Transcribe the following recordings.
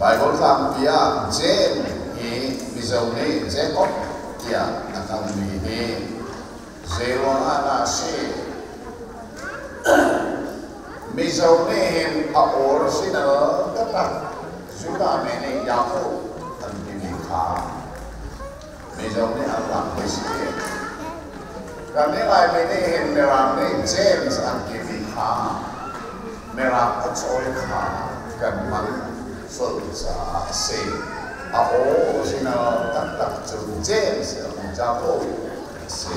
Bible tham pia James hi mizone Jacob pia nakam hi zero ana se mizone hem a original kata sudah mene Yakub antini kha mizone Allah besi kami lai mene hem meram ne James antini kha meram achoi kha kan man Phật giả sĩ ở xin tất cả chúng James ông cha cô sĩ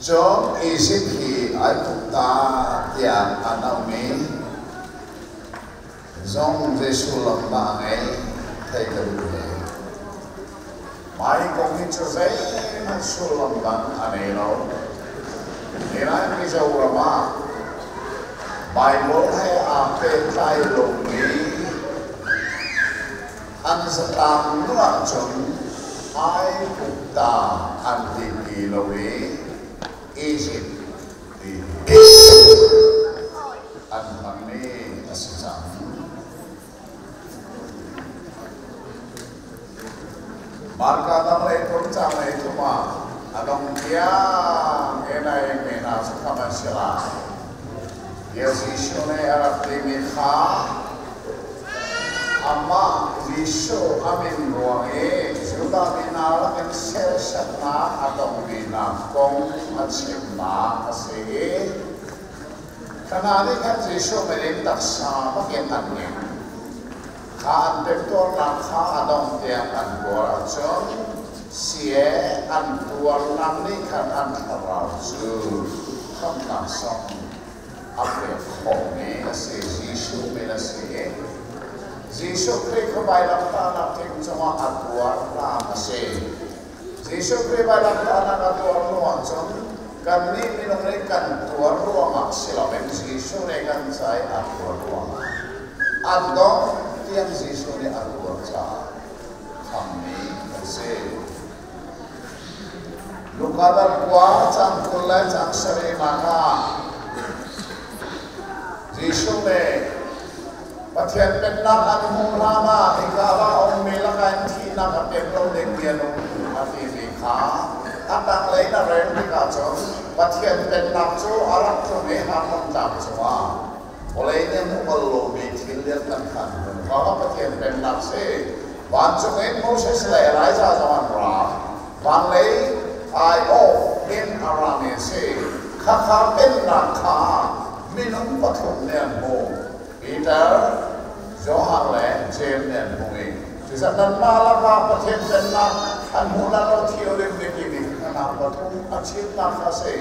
John isip hi ai cũng ta tiang anami John Giêsu làm bạn ấy thầy được thế mai công hi cho dây mà su làm bạn anh ấy đâu nên anh bây giờ mà Bible hay ape tay lồng ní anh sẽ làm nó chọn ai cũng ta anh đi lâu đi Egypt đi anh thằng ní sẽ làm marka tam lấy cũng chẳng lấy cũng mà anh ông kia cái này mình nào sẽ không ăn sẽ làm Yesus ne Arab Timikha Amma Yesus amin ruangi sudah minala kan sesatna atau minakong atsimna asih karena ini kan Yesus melintas sama kenannya kan tektor nakha adong tiang anboracon sie antuar nani kan antaraju kan langsung apa khonge ase Yesus mela se Yesus kre khabai lakta na thing chama atwar na ase Yesus kre bai lakta na atwar no achon kan ni minong re kan tuar ro ma sila ben Yesus re kan sai atwar ro ado tiang Yesus ne atwar cha khamni ase lukadar kwa chang kulai chang sare maka Yesus ne pathian pennak anhung rama ikala om melakan thina ka peklo deng piano ati likha atang leina ren ka cho pathian pennak cho arak cho me hamon tam chowa olei ne mukolo me thilya tan khan ka pathian pennak se wan cho me Moses le rai sa jawan ra wan le ai o in arame se kha kha pennak kha minung pathum ne mo Peter Johan le James ne mo e sisa nan mala ka pathen ten na an huna lo theory me ki ni na pathum achit na kha se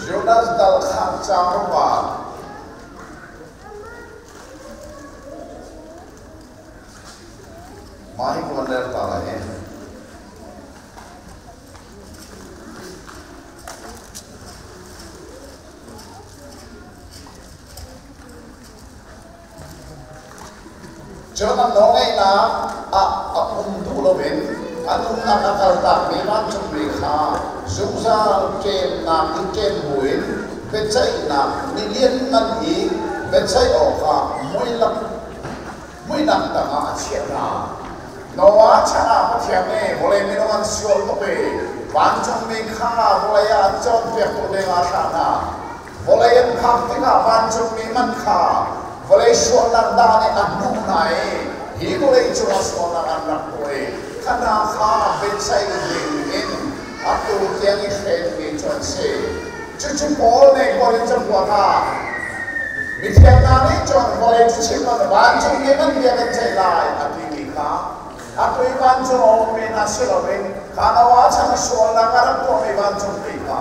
Jonas dal khan chawa mai ko ler ta la he cho năm đó ngay là ông thu lo bên anh ông làm các cái tạm mấy năm trong việc ha dùng ra trên làm những trên mũi bên trái làm đi liên ngân ý bên trái ở cả mỗi năm ta ngã chuyện là nó quá chả có thiệt này vô lên nó ăn siêu tốt về bán trong mình khá vô lên ăn cho việc của mình ăn khá na vô lên khám thì cả bán trong mình ăn khá vô lên xuống đàn đàn này ăn nung này hi vô lên cho xuống đàn ăn nặng rồi khá na khá bên trái liền in cucu Paul ne kolin jempuata Mithiam nani John kolin cuci mana bancu ni man dia kecelai hati kita aku bancu om mina silawin karena wajah soal nangaran tu om bancu kita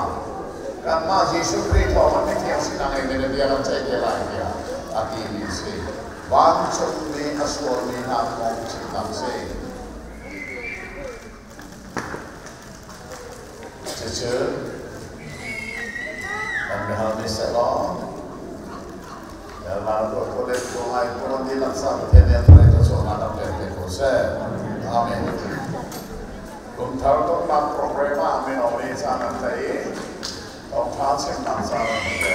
karena Yesus Kristus man Mithiam sinang ini dia kecelai dia hati ini sih bancu ni asal ni nak om cinta sih cucu dan hal ni selong dalam boleh mulai pun di laksana tiada yang itu soal ada boleh proses, amin. Untuk dalam program amin oleh sana tadi, orang macam mana sahaja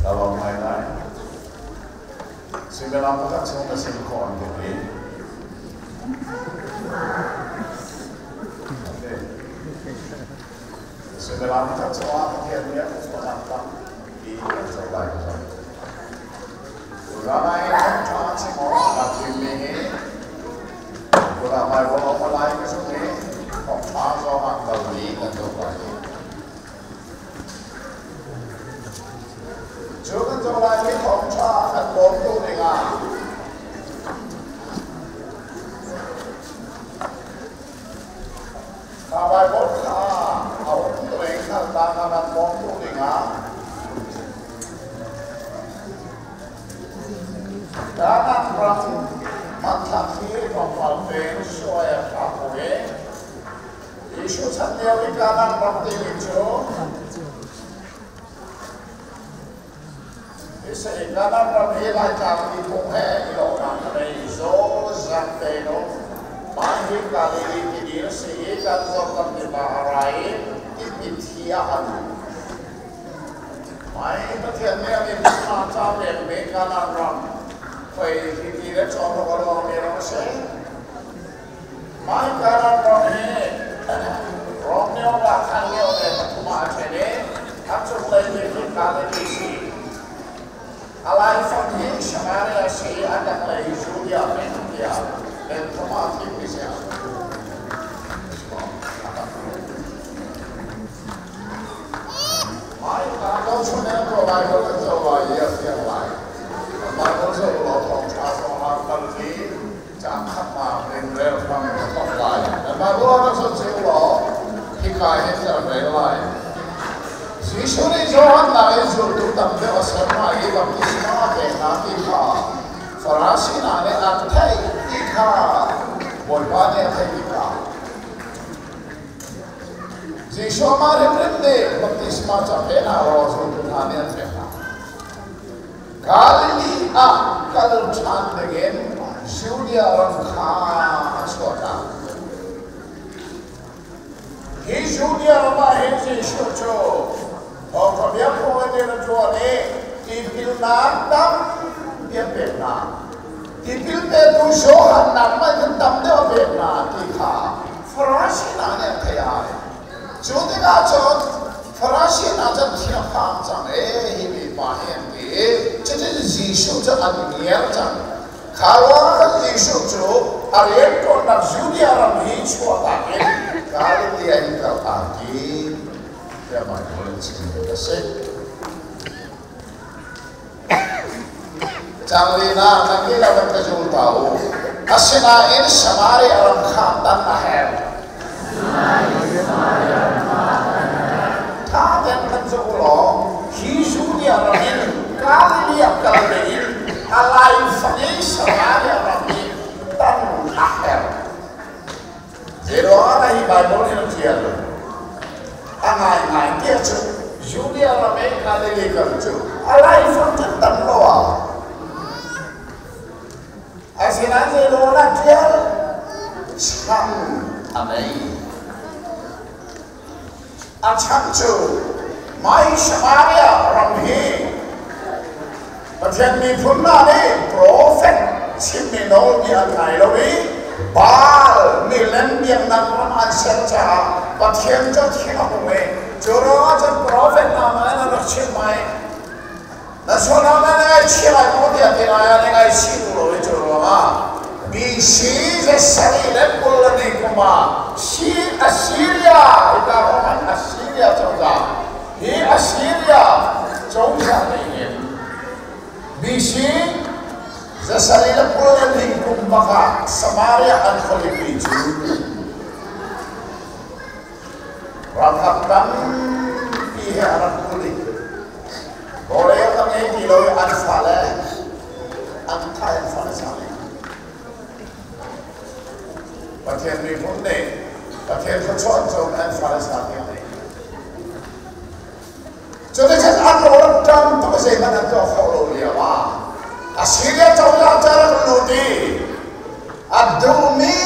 dalam lain-lain. Sebenarnya bukan cuma singkong jadi. Sebenarnya bukan cuma dia semacam di sebelah itu. Ramai orang macam orang ini, ramai orang lain ke sini, orang orang Bali dan sebagainya. Jangan jangan ini orang akan bodoh dengan. Ramai orang mereka tangan bodoh dengan. Dalam rangka matahari memperbaiki soal kafe, isu sendiri dalam rangka itu, isu dalam rangka lagi itu orang itu sampai itu, mahir kali ini sehingga zaman di baharai dipitiakan. Mahir bertiada ini macam yang dalam rangka. Koi kita contoh kalau orang sih, main karena orang orang kaya orang cuma cene, acung lagi kita lagi sih. Alai fakir sebenarnya sih ada lagi sudah mendia, dan cuma tipe sih. Main kalau cuma provide kalau coba ya yang lain. Maksud saya kalau orang Bali jangan mengenal orang lain. Dan maksud saya kalau kita ini orang lain. Yesus ini Tuhan lain suatu tempat asrama ini bagi semua kita kita. Farasi nane antai kita, boleh kita. Yesus mari berende bagi semua kita orang suatu nane kita. Kali kalau cantiknya sudah orang kaya sudah. Ini sudah ramai sih sudah. Orang dia pun ada jual di Filipina dia pernah. Di Filipina tu sohan nama tentang dia pernah kita. Farasi nanya kaya. Jadi macam farasi nanya dia panjang ini bahagian jadi Yesus itu adanya jangan. Kalau Yesus itu ada yang nak judi orang hidup lagi, kalau dia itu lagi, dia mahu boleh cerita sih. Janganlah nanti kita berkejual tahu. Asina ini semari orang khandan lahir. Khandan kejual, Yesus dia orang ini. Kali dia kali alai fakir semuanya kami dan akhir. Zero orang ini Bible ini dia tu. Angai dia tu. Julia ramai kali dia kerja. Alai fakir dan loa. Asyik zero orang dia sang anai. Acak tu. Mai semuanya ramai. Macam ni pun ni prophet siminol dia Nairobi, bal milen dia nak ramai serta, macam tu kita boleh. Jurah macam prophet nama nak cimai, nasional mana cimai pun dia tidak ada siapa jurah. Bisi sesari dan bulan ni kuma, si Assyria, kita orang Assyria. Assyria trong ra hi Assyria trong ra này BC Zasarila pulan di kumbaka Samaria an Kholipichu Rakapkan pihe arak kulit Boleh kami kiloi an fale an kaya fale sami Patien mi punde Patien kacon jom an fale sami Jadi kan orang tam tu masih mana tu kalau dia wah Assyria cakap cara meludi, adumi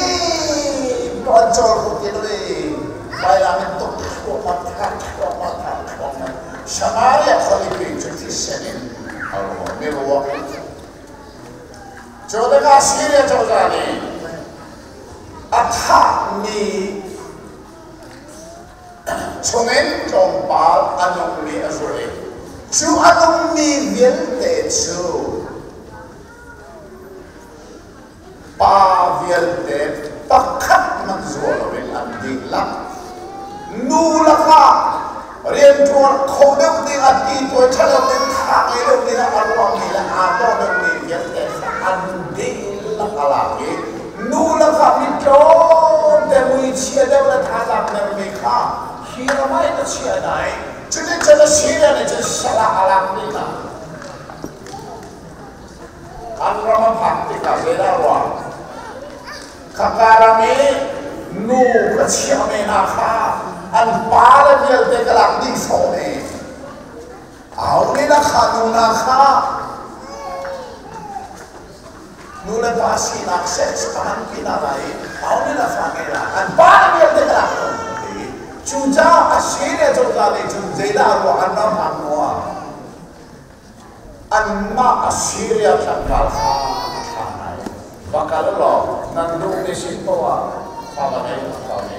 pancol kutili, bayar itu komat, Samaria Kholipi jadi senin, Allah miruak. Jodoh Assyria cakap ni, athak ni, cuman jombal anumi azure, cu anumi viente cu. Pavial de pakat magzulo rin ang dilang nulaka riyan tuwang kodang di at ito ay talagang din kakilog nila arwang nila ato ng nilyan de ang dilang alaki nulaka ito demoy siya daw na talak ng mika hiramay na siya na Jadi siya na siya salah alak nila ang ramang hakti ka sila Kakarami nu kaciyame naka ang para niya de kalak di sone awni na kanuna ka nula pasi na access kahan kinalay awni na fangela ang para niya de kalak chuja Assyria jodali chujela ro anam hamwa anma Assyria tanggal bakal lo nandung di situ pamanai kami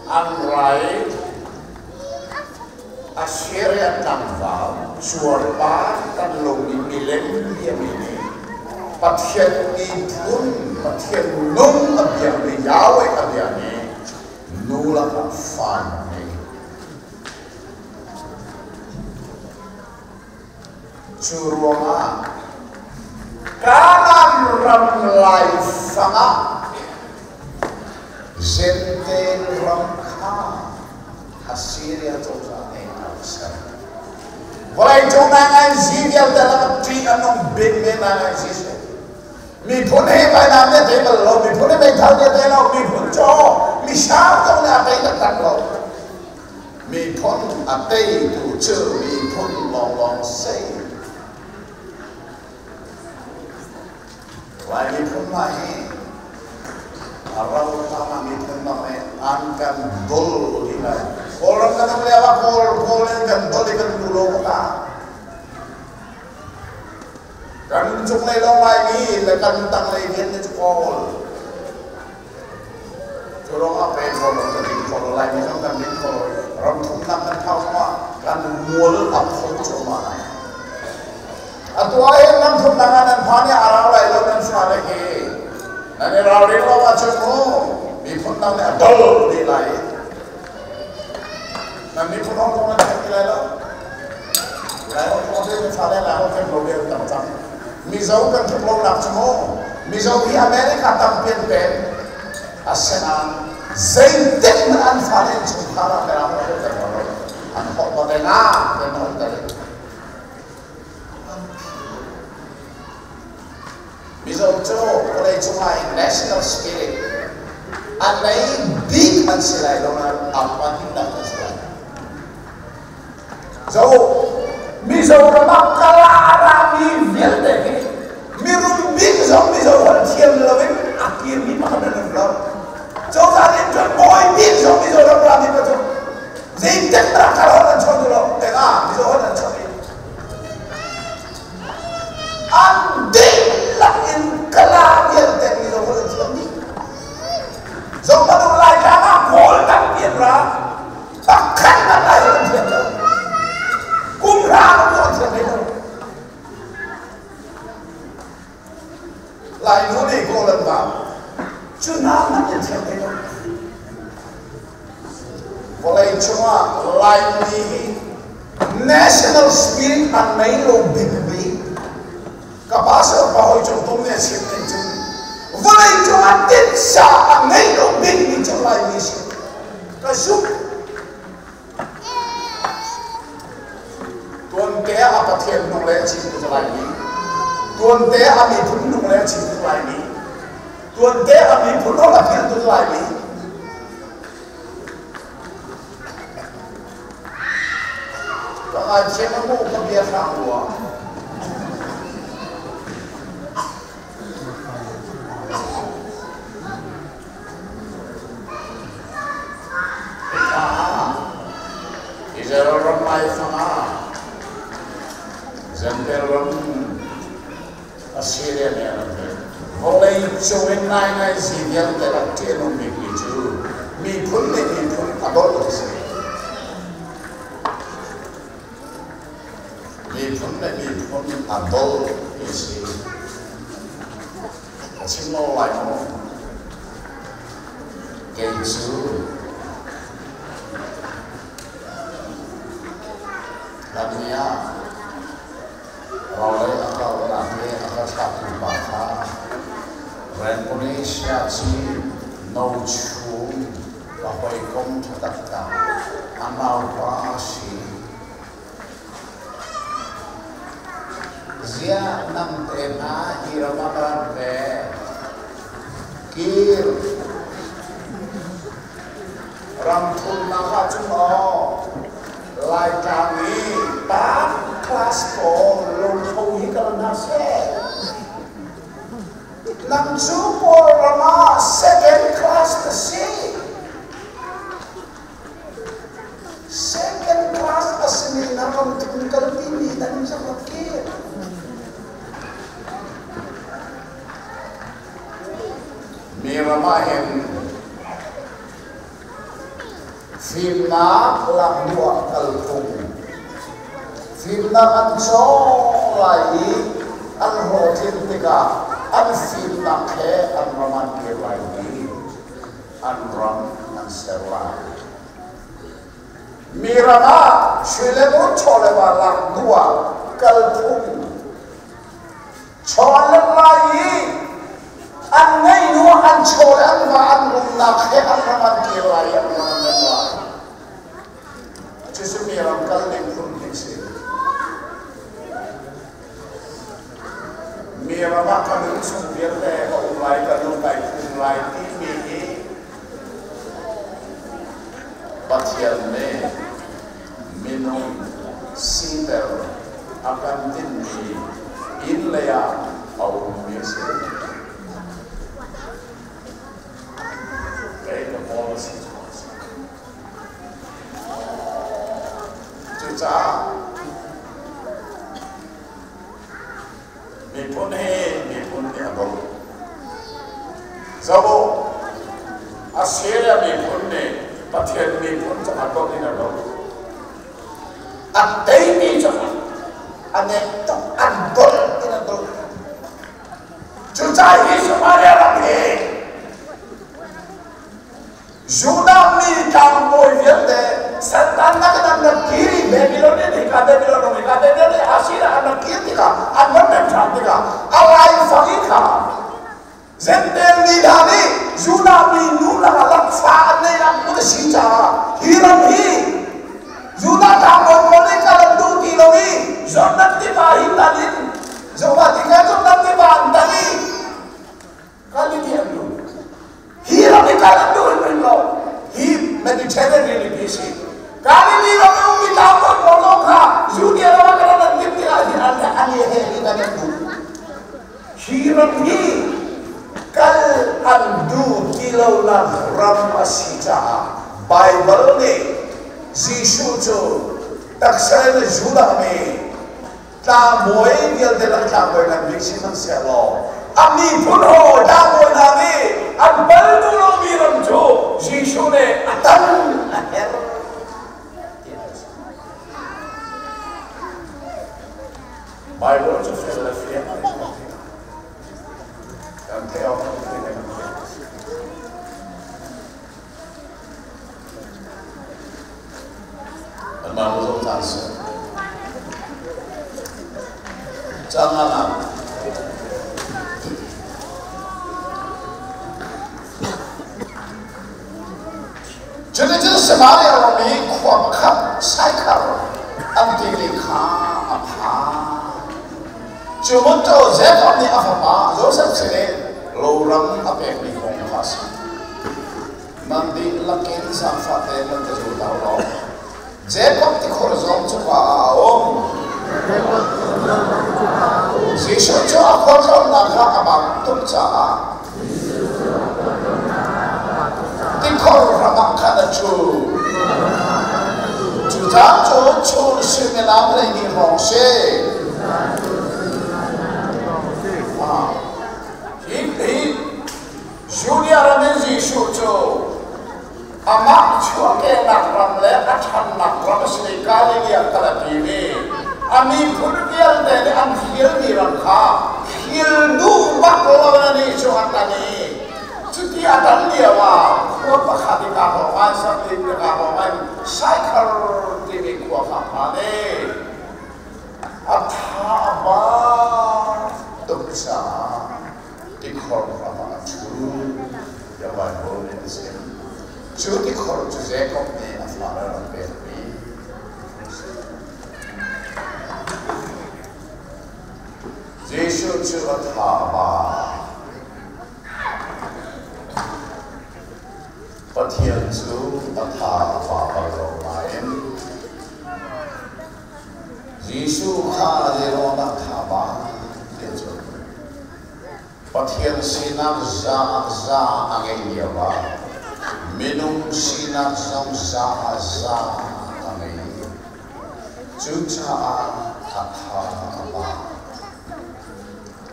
angrai Assyria tanggal suarpa tanlung di milen dia ini patien pun patien nung abjang di Yahweh abjangnya nula kafan suruama kanan ramlai sama zenten ramka Assyria toza enaksa walai jonangan zidial dalam tri anong binme nangan zise mi pune bai namne table lo mi pune bai thalne telo mi puncho mi sham to na bai tak lo mi pun atai tu che mi pun long sei lagi pun mahi, arah utama itu namanya angkat dol ini. Orang kata beliau kol yang dol ikan dulu kita. Kan cuma lelong lagi, lekan tang lagi ni kol. Curang apa yang kol lagi kan kol. Orang tunang kan tahu semua kan mul apa cuma. Atau ayat nam tunangan panya arah lain dan lagi. Nanti rawit lo macammu, bipun nang adol di lain. Nanti pun orang macam ni lain. Lain orang tu misalnya lain orang boleh macam. Misal kan tu belum nak semua. Misal di Amerika tampil pen, asenan, zaiden an falen cuma orang tu terlalu. An hot modena dan hot terlalu. Misal tu oleh cuma national spirit, anai big man silai lonar apa tidak silai. So misal orang kalah mi vial deh, mirum big so misal orang tiap lewat akhir mi makan dalam lor. So tadi tu boy big so misal orang berani betul. Jadi tentera kalau orang cakap dulu, tengah misal orang cakap. Andai lain kalah dia tadi tu orang cakap ni. So mana mulai jangan kol tak biarlah, takkan mana yang dia. Kumrah orang cakap itu. Lain ni kolan bang, cuma mana yang cakap itu. chunga lai ni national spirit an mai lo big bi kapasa pa hoi chung tum ne sim ne chung vai chunga tin sa an mai lo big ni chung lai ni sim ka su tuan te a pathian nong le chi tu lai ni tuan te a mi phun nong le chi tu lai ni tuan te a mi phun ho la phian tu lai ni ai chế nó mua cái bia sang của giờ rong mai sang à dân thế rong Assyria này là hôm nay cho bên này gì vậy để làm chuyện nó bị chứ mi phun à đó là gì mi phun à đó là gì chính nó lại nó cái chữ làm gì à rồi lấy ở đâu làm gì ở đâu sắp được bảo ha Indonesia chỉ nấu chung và hội công cho tất cả ăn nào quá xí Zia nam tena iramadan ve kir ramthun naka chumo lai kami ta class ko long thâu hi kalna se nam chu ko rama second class to see second class asmi na ramthun kalpini dan sa makir Miramahin Fina Langua Kalpung Fina Anso Lai Anhotin Tiga Anfina Ke Anraman Ke Lai Anram Anserlai Mirama Shilemu Cholewa Langua Kalpung Cholewa anh ngay nữa anh chối anh và anh cũng nạp hết anh làm ăn kia lại anh làm ăn lại chứ sự mi làm cái này không thích gì mi làm ăn cái này không biết là ông lại cái lúc này cũng lại đi mi bắt hiện này minum siter akan tinggi inlaya au misal Cuca, mipun abang. Zabo, Assyria mipun Pathian mipun abang ini abang. Andai ni cuma, ane tu abang ini abang. Cuca ini semua dia lagi. Junami kampoi viende santana kana kiri Babylon ni ka Assyria ana kiri ka anan thandiga alai fagika zendel ni dani junami nula alak fa ne na mudasita hiram hi juna kampoi mone ka du kilowi zonat ti ba hitalin zoba diga zonat ti ba antali kali dia lu hiram ni ka du lo he Mediterranean basic kali ni orang kita pun bolong ha judi orang kalau nanti tidak ada alih ini kan itu hiram ni kal andu kilau lah ramasita Bible ni Yesus tu tak saya juda me tak boleh dia tidak tak boleh nak biksi manusia Ami puno damo nami ambal dulu miram jo Yesus ne atan akhir Bible tu Philadelphia dan teologi mà một trong sự chẳng là cho nên chúng ta nói là mình khoa học sai khảo anh đi đi khá áp phá chú muốn cho dễ không đi áp phá rồi sắp sẽ lâu lắm áp ép đi không phá sĩ mang đi là kiến sang phát đến là cái dù đau đó dễ không thì khó giống chú bà ông dễ số cho khó giống là khác các bạn tốt trả thì khó là bạn khá là chú chú ta chú sư mình làm này đi rong xe Hip Julia Ramezi Shucho Amak Chuake Nakramle Achan Nakram Slikali Yakalapini Ami Purbial Dele Am Hildi Rakha Hildu Bakoani Chuatani Chuti Atandiawa Kuapakati Kahomai Sabin Kahomai Cycle Dimi Kuapane Ataba Tuksa Dikhor Rama Churu Yawai Bole Isem Churu Dikhor Jose Kopne Aflara Rabbi Jeshu Churu Ataba Pathian Churu Ataba Baromain Jeshu Kha Derona Ataba Pathian sinak za angin yawa minum sinak za angin cuca atha apa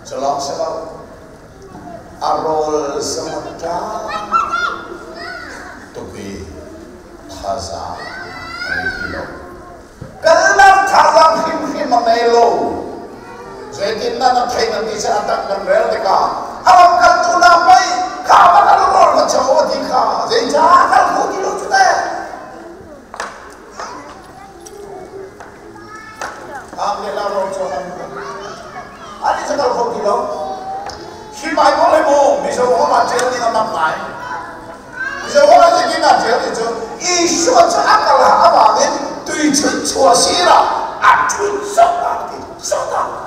celok sebab arol semudah tubi thaza angin karena thaza him melo jadi nana thailand di sana tak ngerel deka alam kaltuna pai kawan alur macam odi ka jadi jangan kau kilo cuta ambil alur cuman ada sekal kau kilo si mai boleh mo bisa orang macam ni nak mai bisa orang jadi macam itu isu cakap lah abangin tujuh cuasira atun soda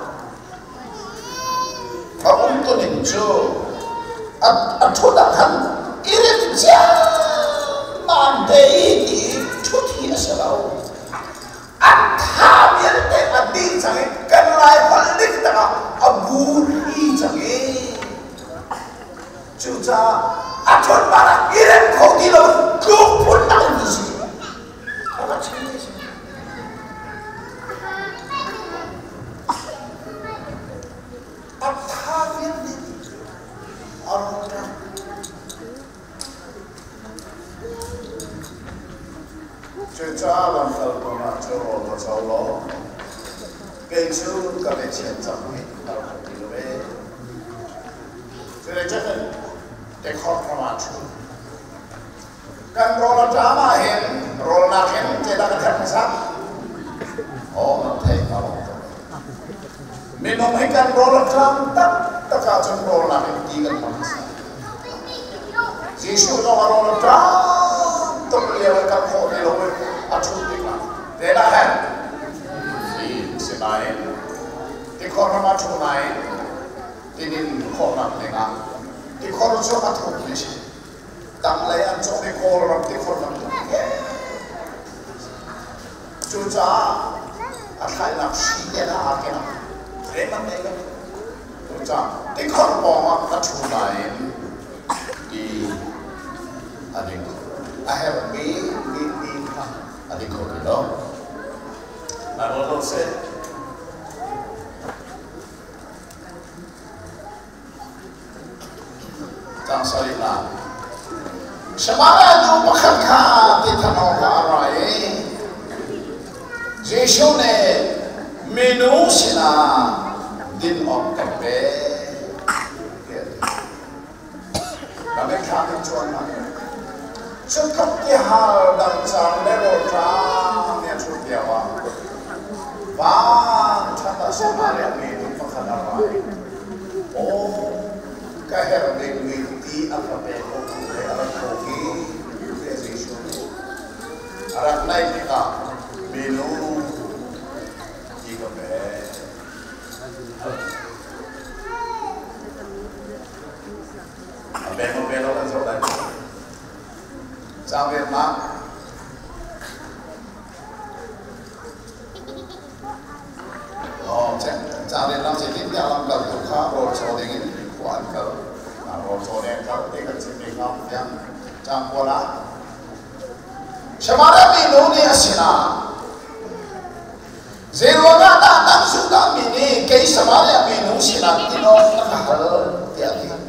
Kaum tu ninjo, atuda kan irit zaman dei cuti asalau, athamir te adi jange kanlai balik tanga aburi jange, cuca atun bara irit kau di laut kupun tak bisa, apa ciri sih? Athavir ni orang Cecalan kalpana coro tasawlo, keju kami cincang ni kalau diluwe, cecalan dekor ramaju, kan rola drama hen, rola hen tidak terpisah, oh nanti kalau minum ikan rola drama tak kacung rola hen ikan manis, jisu rola drama terlihat kan kau diluwe acuti kan, tidak hen, si senain, di korma cunain, ini korma dengan, di korma cuma tulis, tamlayan cuma di korma cuca, atai nafsi dia nak akan, reman dia, cuca, di korma cunain, di adik. I have me, adik ko kilo. Nalolo se. Tang salina. Samara do makaka ti tanong arai. Jeshu ne menu sina din of kape. Kami kami chuan na. Cukup di hal dan jangan berdoa, ni ชุดเดียวว่าชาติสมัยมีทุกประการอะไรโอ้ก็เห็นเด็กมีที่อัลเบโอคุเรอะไรโคกีเรซิชูอะไรในที่ก็เมนูที่ก็เป็นBeno kan saudara. Sampai mak. Oh, cari lang sedikit dalam kalau kau roco dengan kuat kalau, roco dengan kalau dengan sedikit yang campuran. Semara minum ni asina. Zero nada tak suka mini, kei semara minum sina tino nak hal tiada.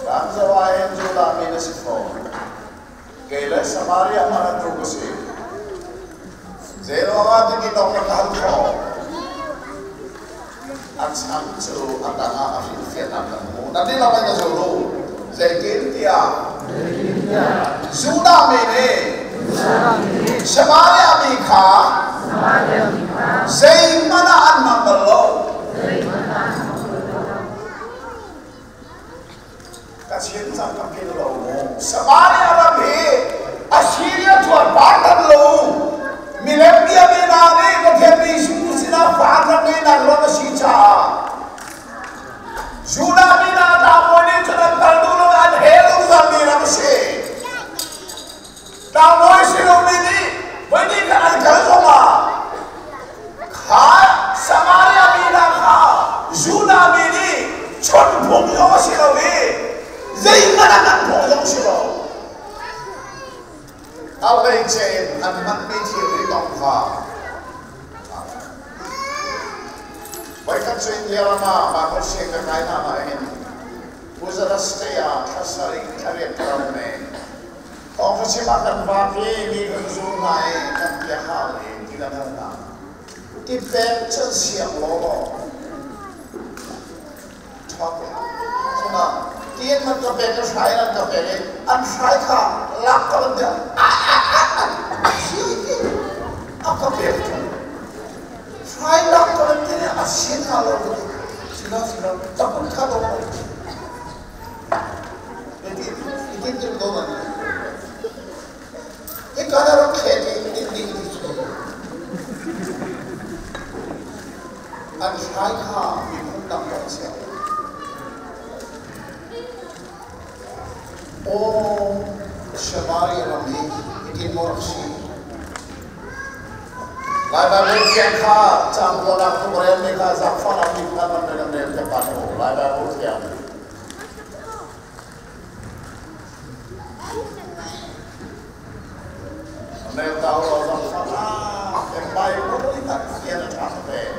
Bangsawain Judah minisifo, kailan Samaria mana tugusi, zero agad kita mengkahalko, at samsu at ang afilifian natin mo. Nanti naman na zulu, Zekin tiya, Judah mini, Samaria mika, Zay manaan ng balo. Kasi sa kapilo mo, Samaria nabi, Assyria tuan partner lo, Milempia binari, Katheri sila partner ni nagro na siya. Judah binata mo ni tunan kaldulo na helong sa mirang si. Tamoy sinumini, pwede ka nagkalsoma. Ka Samaria binaka, Judah bini, chon pungyo sinabi. Zay mananan po yung silo. Alay chain at magpiti ritong ka. Baikat sa Indiyarama, bakit siya kakain na mahin. Uzarastaya, kasaring karit karame. Kung kasi makanbaki, hindi kansunay, kanbiyahali, kinaganda. Tipek siya siyang lolo. Chocolate. Suna, Tiyan man kapag saya lang kapag ang saya ka lakal dia ang kapag saya lakal dia asin kalau sila takut kalau ini doon ikala ro kheti hindi ang saya ka minutang siya. Oh, Samaria nabi, itin mo kasi. Laiba bukian ka, campuran aku berani ka, zakfan aku kanan dengan mereka panu. Laiba bukian. Mereka tahu orang sana, yang baik pun kita kian sampai.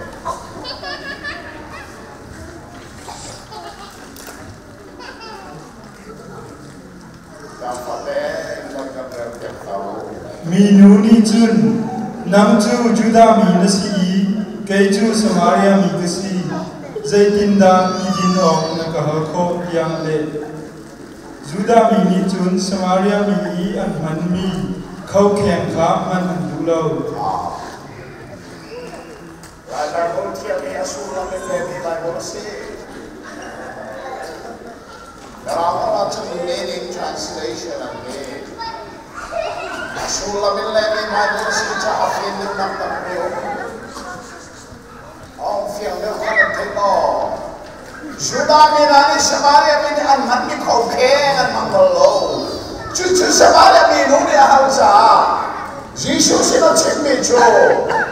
Minuni jun namju Judah minasi keju Samaria mikasi zaitinda idin ong nakahalko yang le Judah mini jun Samaria mini an manmi kau keng ka man dulau. Laga kau tiap ni asulah menjadi lagu si. Dalam macam meaning translation again. Asulah menjadi lagu si cahafin dengan tampil. Om fiang dengan tengok. Judah minani Samaria mini an manmi kau keng an manggolo. Cucu Samaria minuni ahalsa. Jesus ina cekme jo.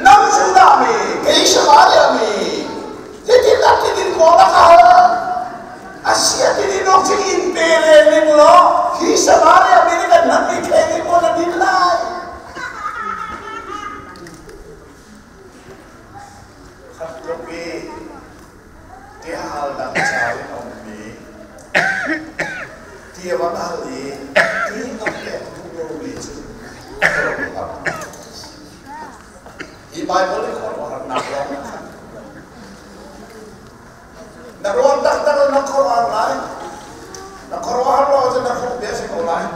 Nam Judah mi, kei Samaria mi. Jadi tak tidin kola kahal. Asia tidin nok cek impere ni lo. Ki Samaria mi ni kan nanti kei mo na dinlay. Tapi dia hal dan cari omni. Dia bakali. Dia nak di Bible ni kalau orang nak orang tak tahu nak Quran lain, nak Quran lo aja nak biasa Quran.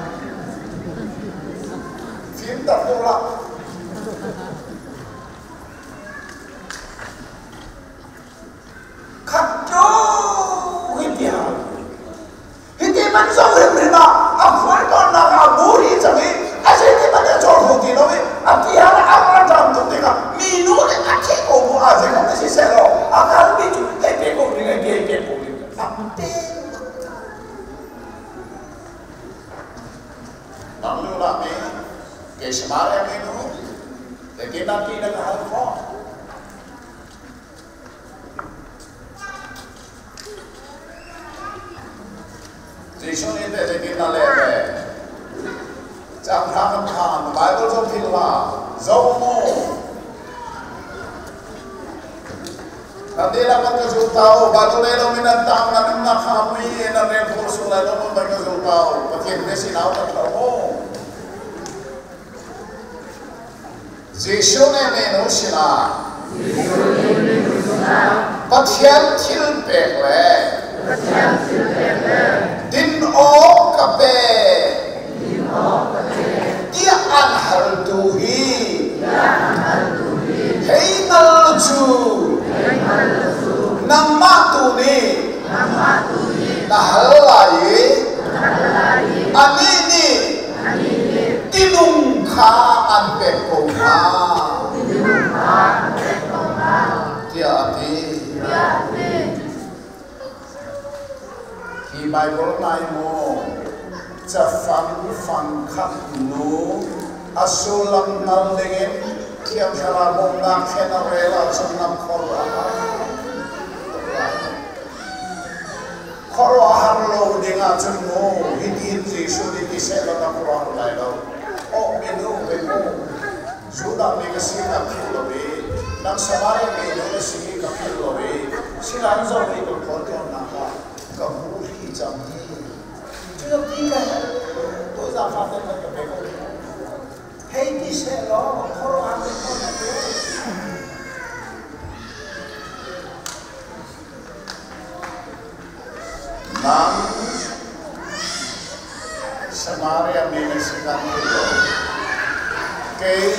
Samaria menu, they did not need a hard Jesus in the Gina Leve, Jamham Khan, the Bible of Hilla, Zomo, Nadila Makazutao, Badolero Minatang, and Nakami, and a Reposo, I don't know Makazutao, but yet missing out of the home. Zishone Menushina, but yet till Pekle. Din o kape dia anhal tuhi hey nalucu namatuni nahalai anini tinungka anpekoma dia ati Bible nai mo fan khap nu asulam nal dengan kiam sala monga khena rela chunam khoro harlo dengan chunmo hidin jesu di kisela na khoro lai lo o menu juda me kasika khilo be nang samare me no sigi ka khilo be sinan zo ni ko khorton na ka kabul Jambi, juga tiga, tu zaman yang berbeda. Hei di selo, kalau ambil konak Nam Samaria menyaksikan kilo, Kei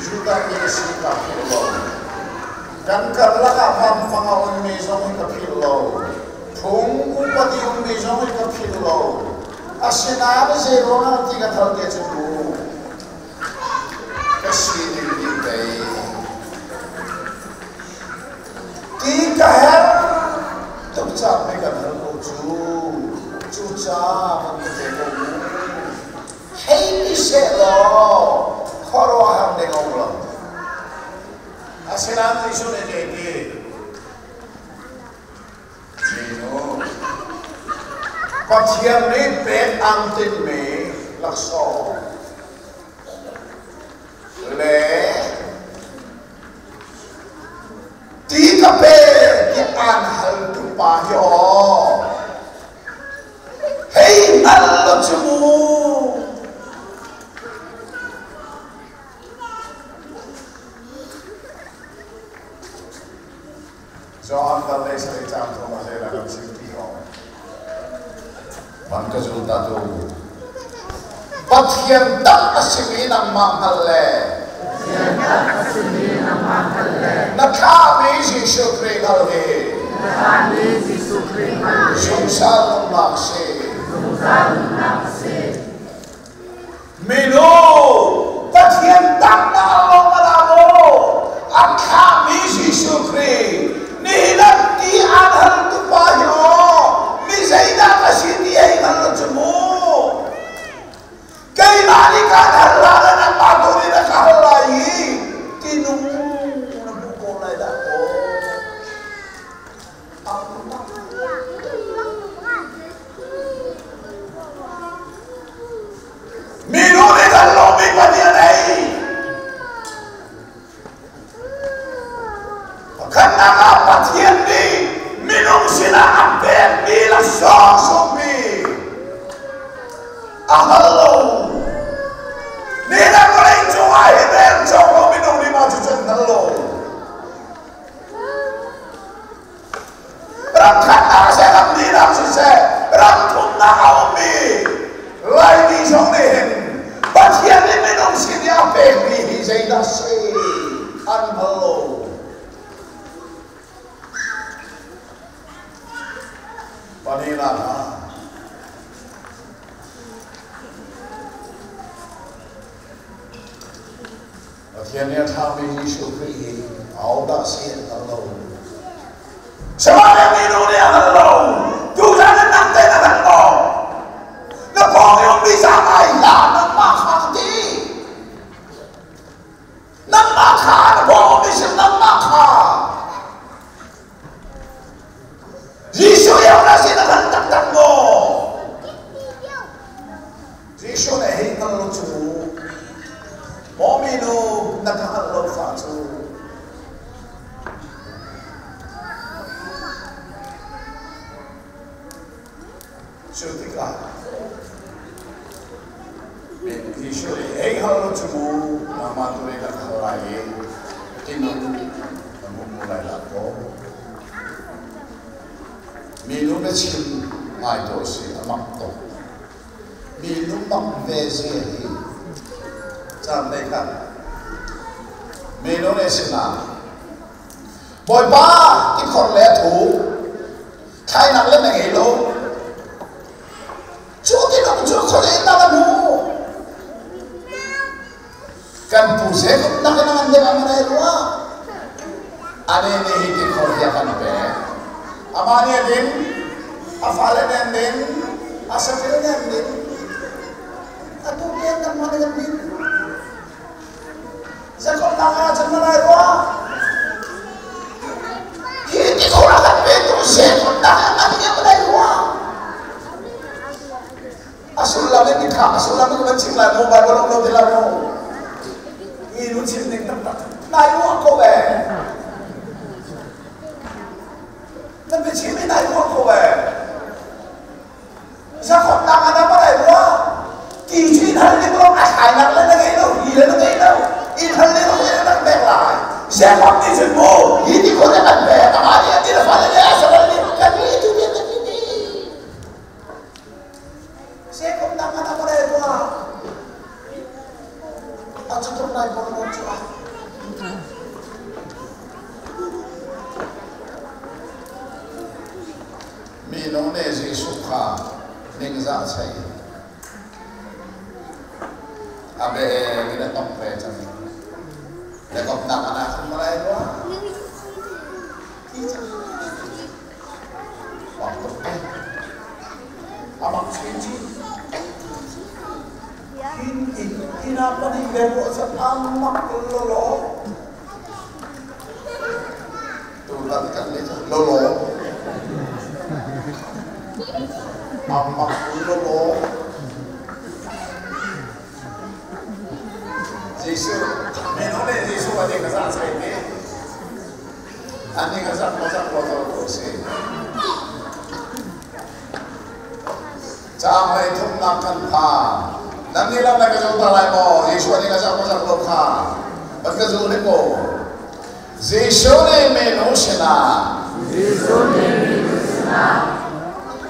juga menyaksikan kilo, dan karena apa pengawan mezong kilo. Thung upati umbi jong ika philo asina se rona ti ka thal ke chu kashi ni di dei ti ka her tuk cha me ka thal ko chu cha man ke ko hei ni se lo khoro ham de ngong lo asina ni su ne de Patian ni pet angtin me lakso le tiga pe di anhal tu pahyo hey Allah cemu John kalau saya campur masih dalam sini Maka zulta tu Pathian tak asimi ng mahal Nakami Jesu Kristo Sungsal maksi Mino Pathian tak na along alamo Ang kami Jesu Kristo Nilang di anhal tupayo Misaida kasi diya inang nagsumo. Kailangan ka nalaga ng patuloy na kahalayi. Tinunong nabukulay ako. Minulit ang lobig pa niya na Pagkanda nga patiyan ni minum sila ang berbi la sosobi ahalo nila ko rin chunga hiden chunga minum ni majujan nalo rangkat na selang nila sise rangkong na kaumi lai di song nihin patiyan ni minum sila berbi hizay na si anhalo Panila na. At yan niya kami Yesu Kristo, auda siya talo. Sa mga minuni ang talo, tusan ang nangtay na talo. Na po yung bisa ay lang ng makakti. Cutika. Isuri ei halo cumu nama tu mereka halai tinun kamu mulai laku minum macam mai dosi amak to minum mak vezi hi jam mereka minum esina boy ba ikor letu kai nak le mengelo cuti nak cuci kolej nak mu kan puse nak kenangan dengan mana luar ane ni hidup korja kan be amani adin afale adin asapir adin atu dia kan mana adin zakon nak aja mana luar hidup korja kan be terus zakon nak aja mana luar asul lagi kita asul lagi macam lah mau baru lo bilang mau ini lucid nih tempat, naik uang kowe, tapi cimi naik uang kowe, zakot tangan apa naik uang, kijin hal ini belum asal nak lagi itu, gila lagi itu, ini hal ini belum nak berlai, zakot ni semua, ini kau nak ber, amari tidak pada dia asal ini bukan itu dia tadi ni, zakot tangan apa naik uang. Aja ternaik bola bola. Minum nasi suka nengzat saya. Abe kita tompe cami. Lekop nak anak mulai doa. Waktu abang cinci. Kenapa ni bebo seamak lolo? Tu tadi kan dia lolo. Amak lolo. Yesus, menoleh Yesus ada kesal saya ni. Ane kesal kotor kotor. Jangan itu makan pan. Nanti lah mereka jauh talai mo, Yesus ni kasar kasar lokha, mereka jauh ni mo. Yesus ni menusina,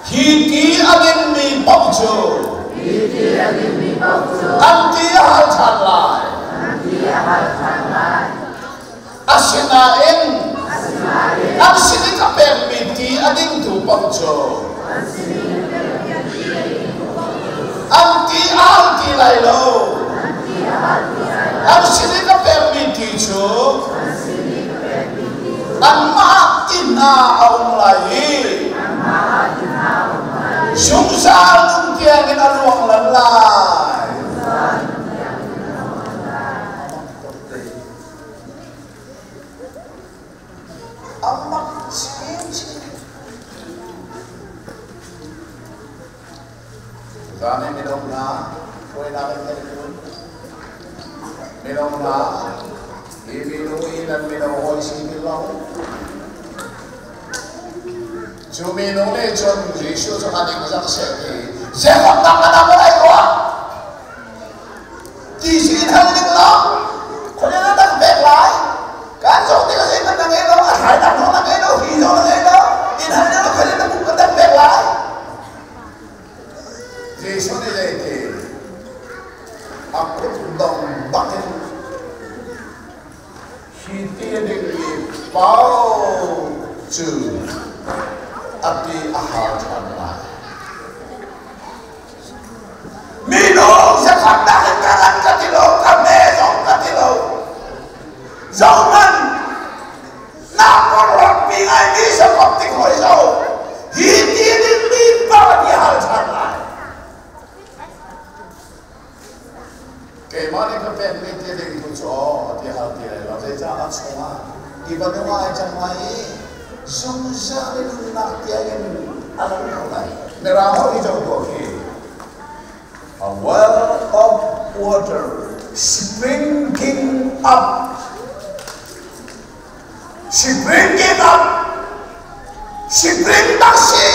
hiti agin mi pakjo, anti hal chalai, asinain, asini kaper miti agin tu pakjo. Anti lailo, sini ka permiti jo, amak tina aung lai, sungsang tiang ina ruang lalai, amak cinci. Kami minum na, kau nak minum, minum na, minum dan minum hoi si bilau. Cuma minum ni cuma Yesus cuma ni kita sekali. Sekap tak ada mulai doa. Di sini hal ni belau, kau jangan tak berlai. Kan so kita sini tak ngelo, hari tak ngelo, hijau ngelo. Ini hal ni kau jangan tak berlai. Yesus ni jadi, aku dong batin, hiti dengan bau tu, api ahal chandra. Minum sekandak kanan katilo, kamezong katilo, zaman nak orang pingai ni seperti koiso, hiti dengan bau di hal chandra. Kemana kepen media dengan tujuh di hal dia, lalu jangan semua. Ibadah wajah jangan susah itu nak dia yang alam kau merah itu boleh. A well of water springing up, springing up, spring tak sih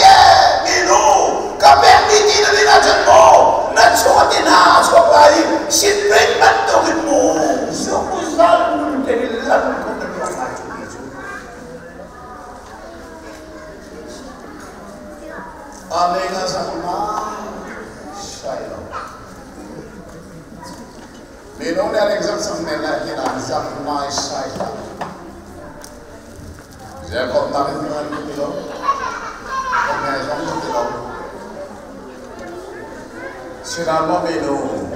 minum, kapan Amena sama saya. Minum dari exam semena kita sama saya. Saya kau tak dengan itu, kau mengajar itu. Sinama minum.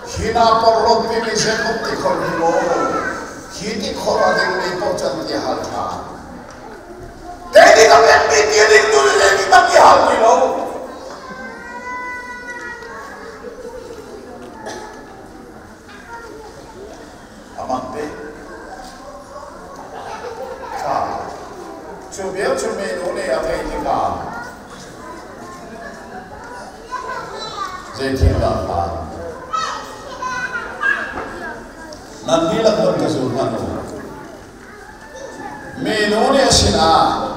Hina perlu pilih saya kau tikar minum. Hiti korang dengan itu jadi halta. Jadi kami mikir itu jadi bagi hal itu. Amat be. Cuba ini apa ini kan? Jadi apa? Nanti lakukan kesulitan. Minumnya sina.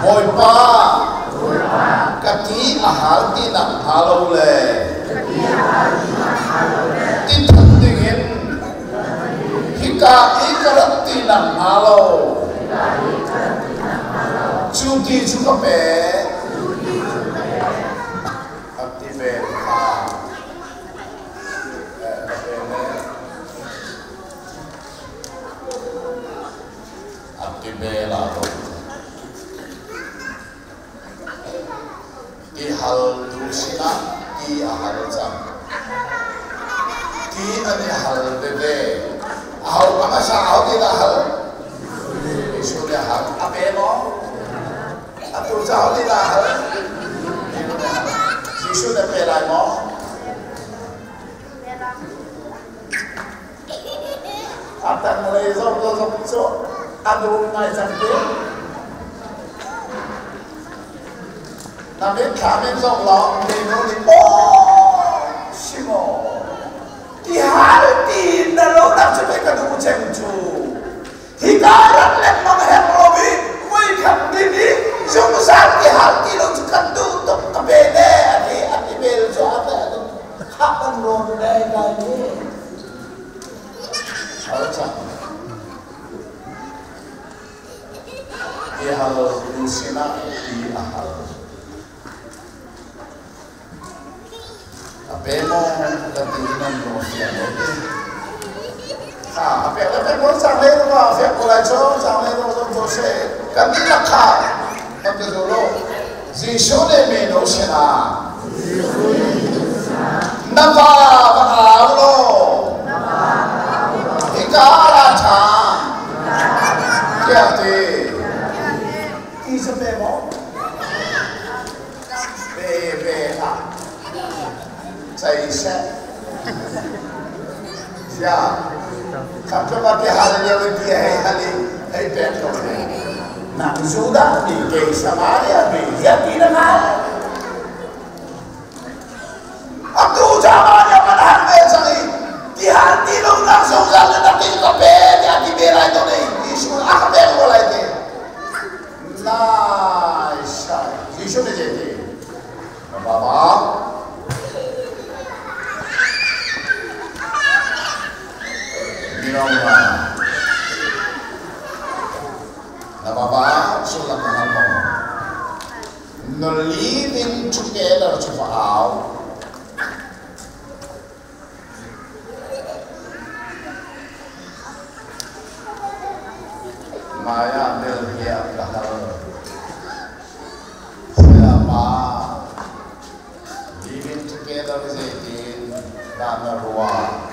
Boy pa, kati ahal ti nak halau le, ti tandingin, hika ikarat ti nak halau, cuti juga be, hati be ka, hati be lalu. Di hal dusina, di hal jam, di ani hal bebe, hal apa sah hal tidak hal, sudah hal apa emo, atau hal tidak hal, sudah pelai mo, atau mulai so, aduh naik sampai. Nabi kami zonglang minum simo di hati dalam nak sampai ke tubuh cengcu hikaran lemang herobi wikam dini sebesar di hati lo juga tutup kebede adi bel jawab kapan lo mulai lagi harusnya di hal lusina di ahal. Apemo ketinggian dosen. Apa pun sampai rumah, saya mulai sampai dosen. Kami nak tapi dulu, Yesus ni dosen Napa bahalo, ikara cang, kiate, isapemo, bebe saya siap. Kalau bagi hal yang dia hai betul. Nak sudah ni kisah Maria dia tidak hal. Aku zaman yang mana besari di hati lu langsung jalan nak kape dia di berai tu ni. Isu apa yang boleh dia? Nice. Isu ni jadi. Bapa. Nababa sulat nama. No living together to vow. Maya belgia kahal. Siapa living together is in dana ruang.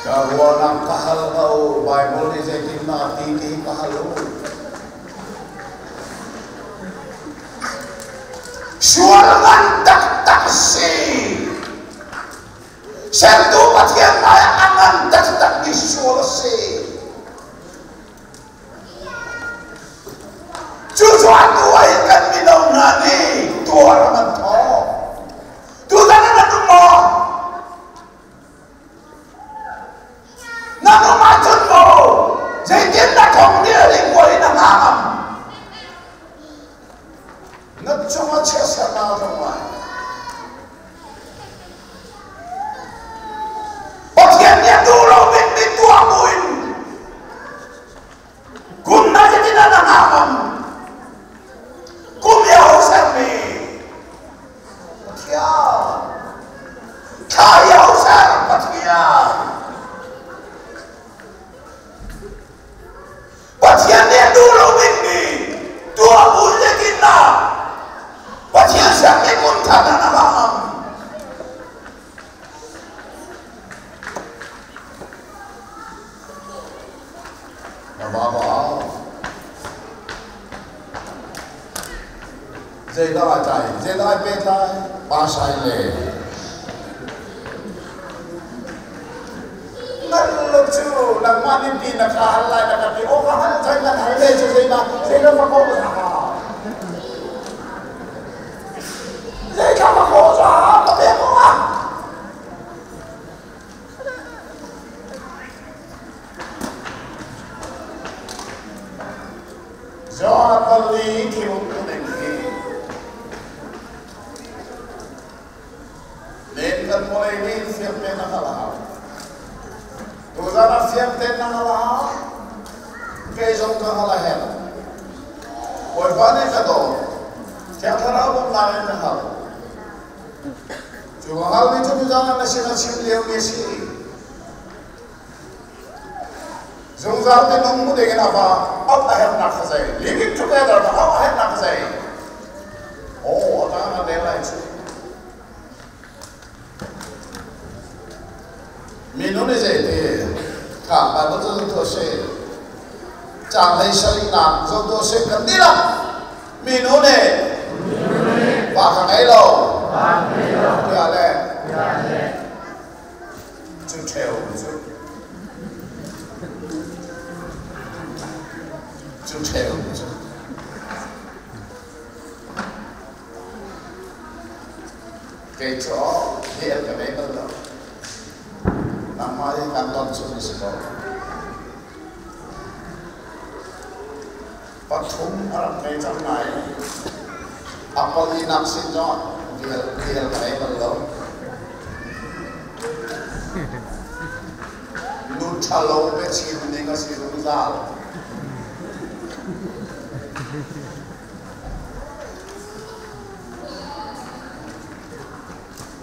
Kalau nak kahal kau Bible ni saya kena tinggi kahal. Suara tak si. Satu bagian ayat angan tak di suara si. Tujuan dua ikan minum nani dua orang tu. Tujuan nak rumah. Nak macam tu, jadi nak kongnya lingkup ini nak nak cuma cakap macam bagian dia dulu binti tua buin, guna jadi nak dây đó chạy dây đó bê tay ba sai lệ ngân lúc chú là ngoan đi đi là khá lại là cái ô khá hẳn chạy là hãy lên cho dây đó mà cô được hả dây đó mà cô ra có biết không ạ do con lý thiếu của mình nên cần mỗi nên phiền tên năng là tôi ra là phiền tên năng là cái giống năng là hẹp bởi vậy nên cái đó theo thằng nào cũng là nên học chúng ta học đi chúng ta là sẽ là chịu liều cái gì chúng ta tên nông muốn để cái nào vào ốc là hẹp nặng cái gì living together mà ốc là hẹp nặng cái gì ồ ta là để lại chứ mình nói như thế thì cả ba đứa chúng tôi sẽ chẳng lấy sợi nặng chúng tôi sẽ cần đi lắm mình nói này và cả ngày lâu kia lên chú treo chú treo cái chỗ hiện cái đấy đâu nằm mãi càng toàn xuống sự đó bắt thúng ở cái trong này Apoli nằm xin cho kia cái đấy đâu nút chalo bé chim nên cái gì cũng ra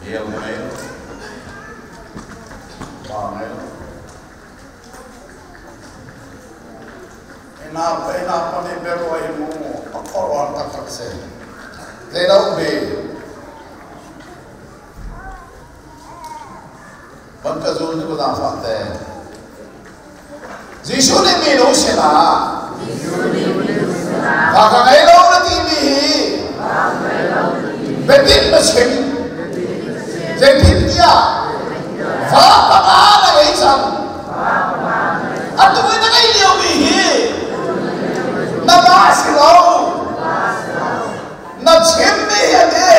hiểu này này ina pani bero ai mu akorwan tak se le đâu be ban ka zul ni ko da fa te Jisu ni mi no se na ba ka ngai lo na ti mi be tin ma chen je tin dia fa pa na ngai san atu na ngai liu mi na ba si lo na chen mi ya de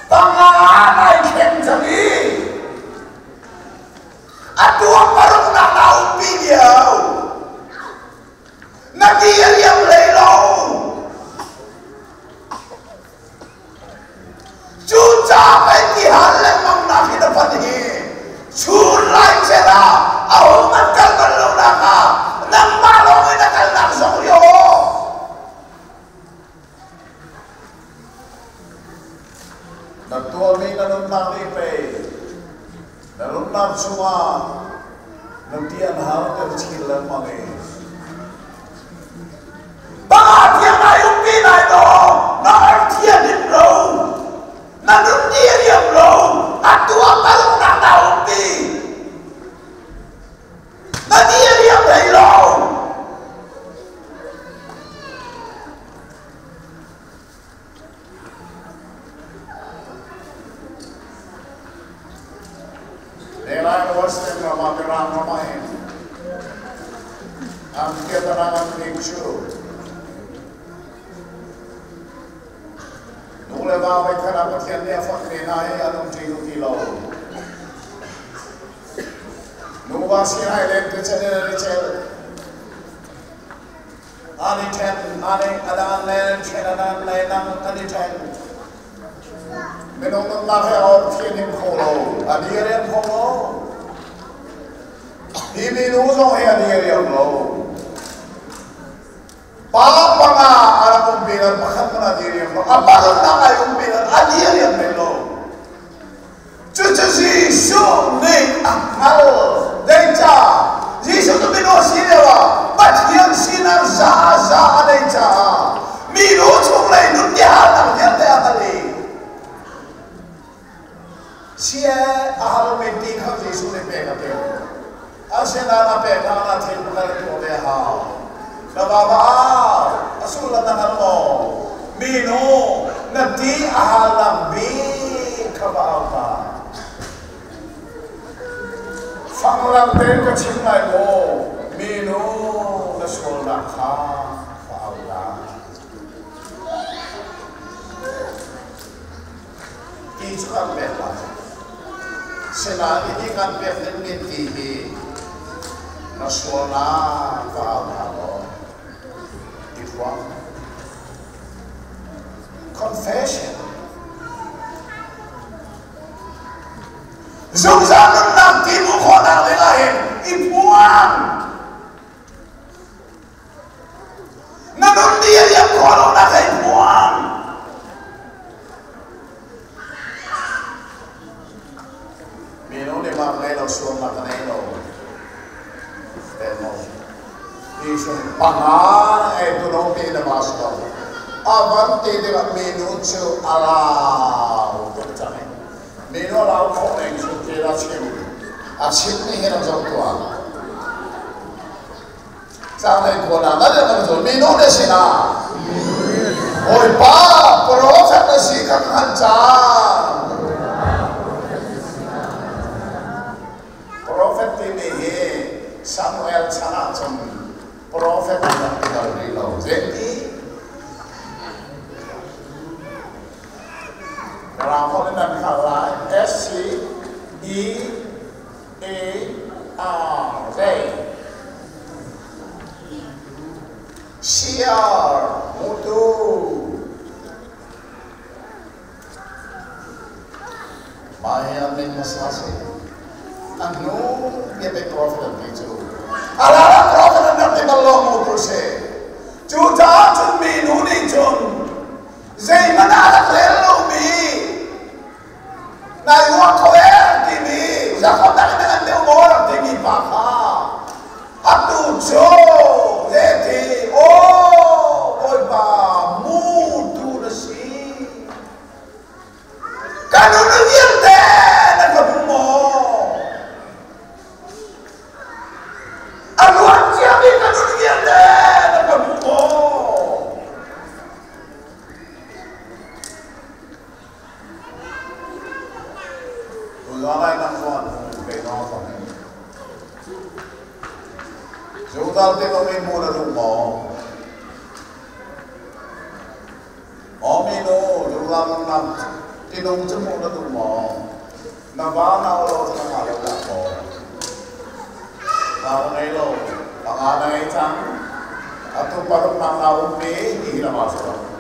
ta na nai khen cha mi atu parung na au pi dia na dia yang lei lo chú cha phải đi hành lên mong na khi nó phát hiện chú lại sẽ là ông mất cần con lâu nào cả nằm ba lâu người ta cần làm sống yo na tua mi na nung nang đi về na nung nang chua na tian hao te chi lên mà nghe ba thiên này ông pi này đó na thiên đến đâu na nung dia dia bro atu apa lu nak tahu pi na dia dia dai lo Nela was the Ramadan Ramain am keterangan ringsu Nule ba mai kana pathian ne fakre nai alum thiu kilo Nu ba sinai le te chane le chel ani ten ani adan le chenadan le nam ani ten Menong nang la hai au thienim kholo adiren kholo Ini nu zo he adiren lo Papa nga anak umpilan pakat mo na diri mo. Apalong na kayo umpilan adiyari ang melo. Chuchu Jisu ni akmal. Deja Jisu tu mino sinewa. Bachian sinar za deja. Mino chunglay nundihan ang yante atali. Siya ahalo menti kang Jisu ni pekate. Asya na peka na tin pagkalit mo behaw. Nababa Mino nati ahalang bi kabauta. Fanglang ten kacimai mo mino nasol na ka kabauta. Itu kan bela. Senang ini kan bela miti nasol na kabauta. Confession. Dùng ra nước nằm tim của khó nào đấy là hình ít buông. Nó đúng đi em khó đâu đã thấy buông. Mình nó để mặc ngay đầu xuống mặt này đâu. Để nó đi xuống bằng á em tôi đâu đi là bao giờ. Avante de la minuto alao tocame meno alao khoneng su ke la chim ni he ra jong tua sang nei ko na na de so meno de sina oi pa prophet na si kan han cha prophet ni he Samuel chana chom prophet na dal ri lo je Orang orang dan kalai S C E A R Z Siar mutu Maya min masasi anu dia be prophet itu ala prophet nanti belum mutu se juta jun minu ni jun zai mana ada lelu mi na iwa koe kimi zakon tak dengan dia orang tinggi baka atu jo leti oh oi ba mutu nasi kanu ngierte na kabumo anu anjami kanu ngierte na kabumo Ulama yang kuat, benar tak? Jauh te kami mula rumah, amino jauh nam tinong cemur rumah, nabana orang tu nak ada apa? Kalau elo, ada itu, atau paru nak tahu ni hilang masalah.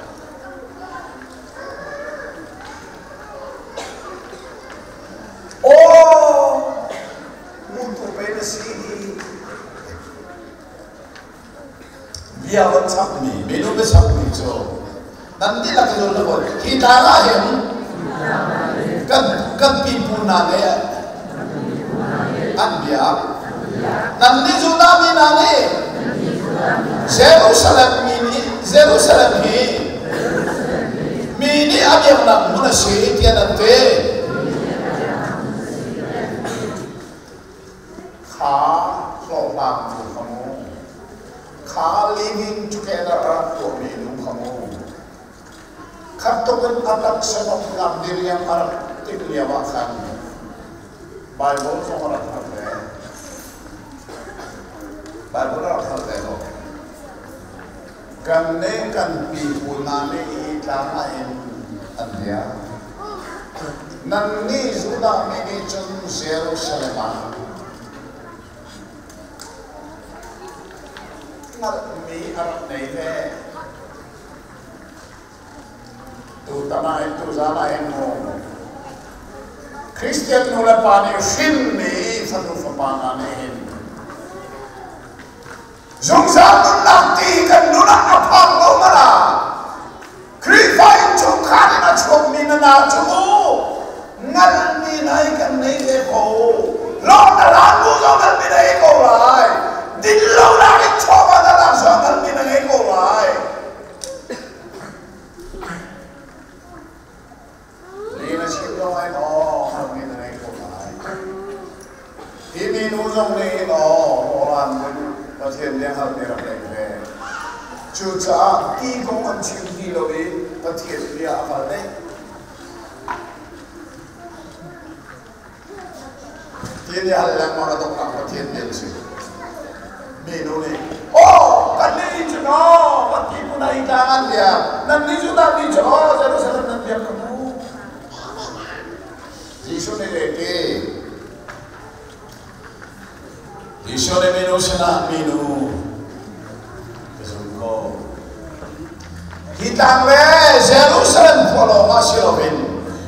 Oh, muito bem assim. Dia bersab ni, menu bersab ni so. Nanti lah kalau lepas kita lain, kan pimpunan ya, Anbiya. Nanti sudah minane, Jerusalem mini abi yang nak munasih dia nanti. Living together to menu kamu. Katokan atak sebab ngambil yang Arab tidak makan. Bible orang kata. Bible orang kata lo. Kanne kan pihunane itamain Anbiya. Nanni sudah mengejar Jerusalem. Mi Arab ni le, tu tanah itu sana emo. Kristian nula pani fin ni satu fapana ni. Zungzal nanti kan nula apa lo mana? Krifai cungkan na cukup minana cukup. Ngal minai kan ni lepo. Lo dalam bukan ngal minai kau lai. Dillo lagi coba dalam soal minang eko lai. Lina siklo ay no, minang eko lai. Ini nuzong ni no, orang pasien dia hal merah lagi. Cuaca ikong ang cindi lobi. Pathian dia apa ni? Dia halang mana tu nak pathian dia sih. Menu ni. Oh, kali itu no, pati pun ada tangan dia. Nanti sudah dijual, jadi saya nanti dia kamu. Yesus ni lagi. Yesus ni menu sana menu. Kesungguh. Kita le Jerusalem follow masih lopin.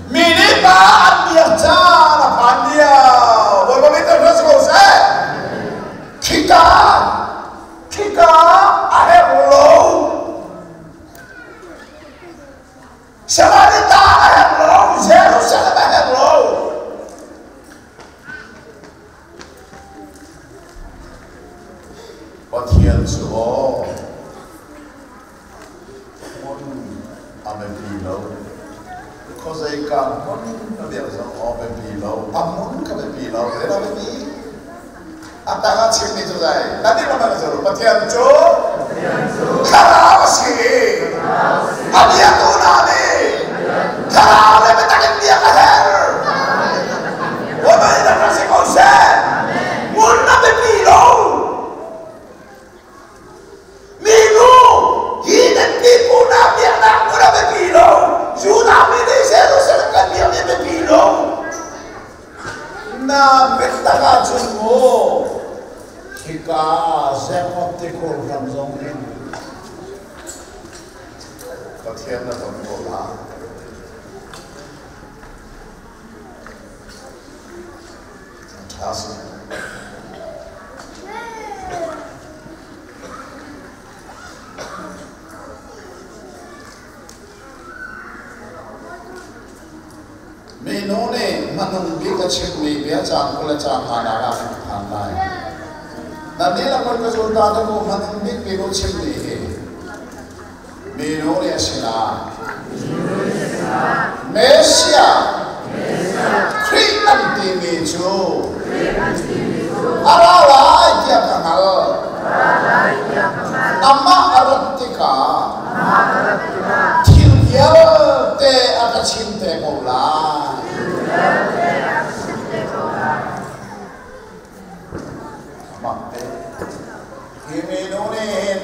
Mini pa dia cara pandia. Boleh kita terus saya. Kita akhir low. Semarita akhir low. Jerusalem akhir low. Pathian suho. Amen below. Cause I come on there's an open below. Amun come below. There are many. Atakan sini tu saya. Nanti mana tu? Pathian jo. Karau sih. Adia tu nani. Karau le betakan dia kahar. Wabah ini dah kasih konsen. Mun nabe below. Minu. Hidup tipu nabi anak muda begitu, sudah milih Jerusalem kan dia begitu. Nabi tak cuma jika seperti korban zombie, Pathian tak boleh. Fantastic. Menu ni manunggi kecil ni biar cangkul cangkul ada handai. Nanti lakukan kesultanan tu manunggi menu kecil ni. Menu ni asina. Mesia. Krian timi ju. Alalai dia kenal. Amma aratika. Tiada te ada cinta bola. Iminunin